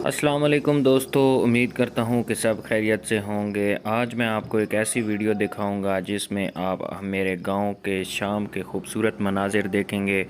अस्सलाम वालेकुम दोस्तों, उम्मीद करता हूँ कि सब खैरियत से होंगे। आज मैं आपको एक ऐसी वीडियो दिखाऊंगा जिसमें आप मेरे गांव के शाम के खूबसूरत मनाजिर देखेंगे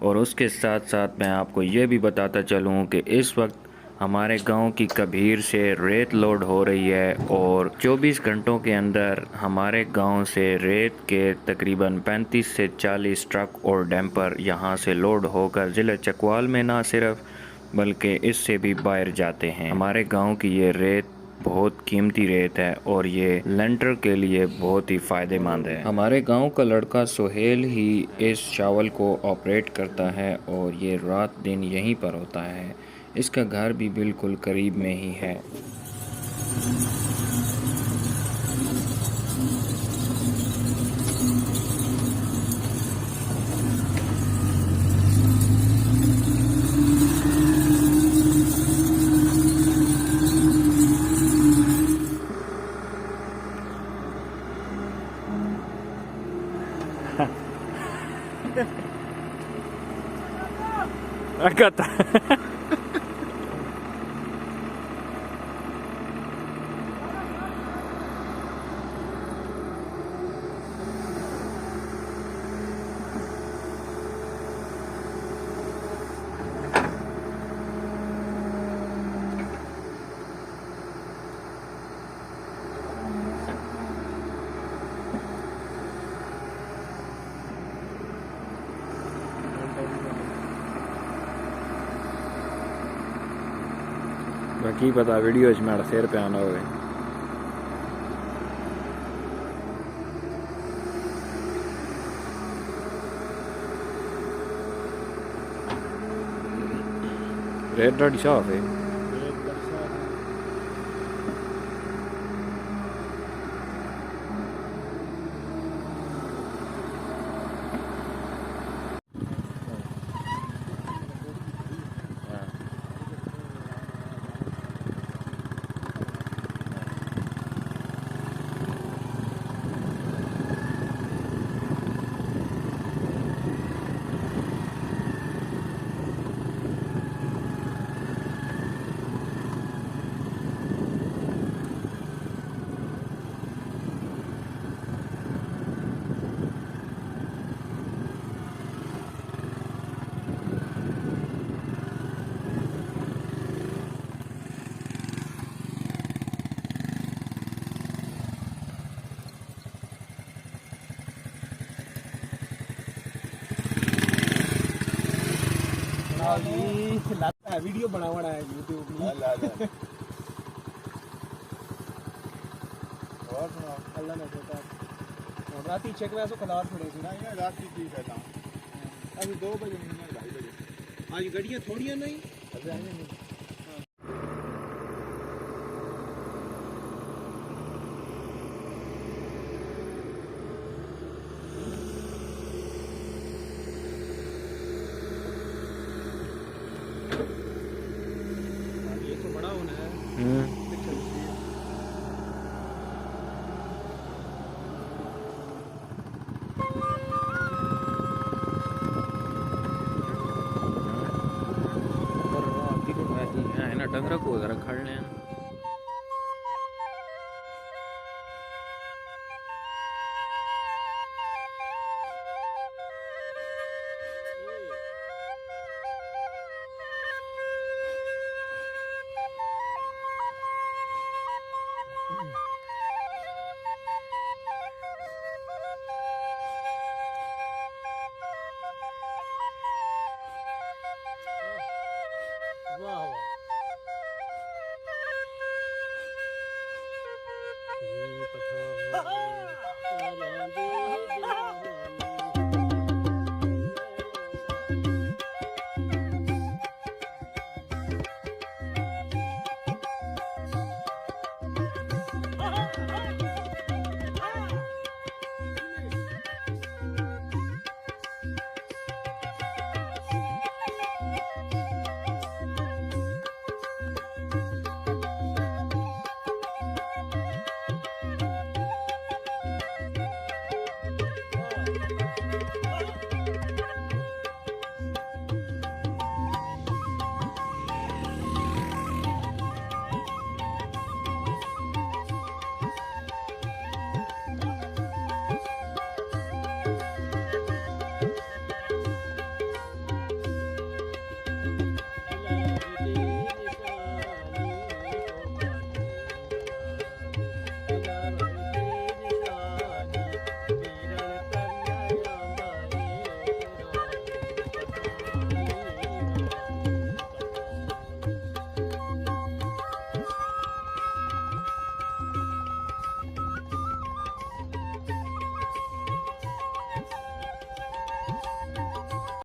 और उसके साथ साथ मैं आपको ये भी बताता चलूँ कि इस वक्त हमारे गांव की कबीर से रेत लोड हो रही है और 24 घंटों के अंदर हमारे गांव से रेत के तकरीबन 35 से 40 ट्रक और डैम्पर यहां से लोड होकर ज़िले चकवाल में ना सिर्फ बल्कि इससे भी बाहर जाते हैं। हमारे गांव की ये रेत बहुत कीमती रेत है और ये लेंटर के लिए बहुत ही फ़ायदेमंद है। हमारे गांव का लड़का सुहेल ही इस शावल को ऑपरेट करता है और ये रात दिन यहीं पर होता है। इसका घर भी बिल्कुल करीब में ही है। Karta. बाकी पता वीडियो मेरा सिर पे आना होवे। रेड बड़ी साफ है। वीडियो बनावना है यूट्यूब में। और सुनाओ अल्लाह ने देता और रात ही चेक वैसे खलार थोड़े सी ना ये रात की ठीक है। अभी 2 बजे नहीं 2:30 बजे आज गाड़ियां थोड़ियां नहीं अभी आएंगे नहीं। डंगर को उधर खड़ लें।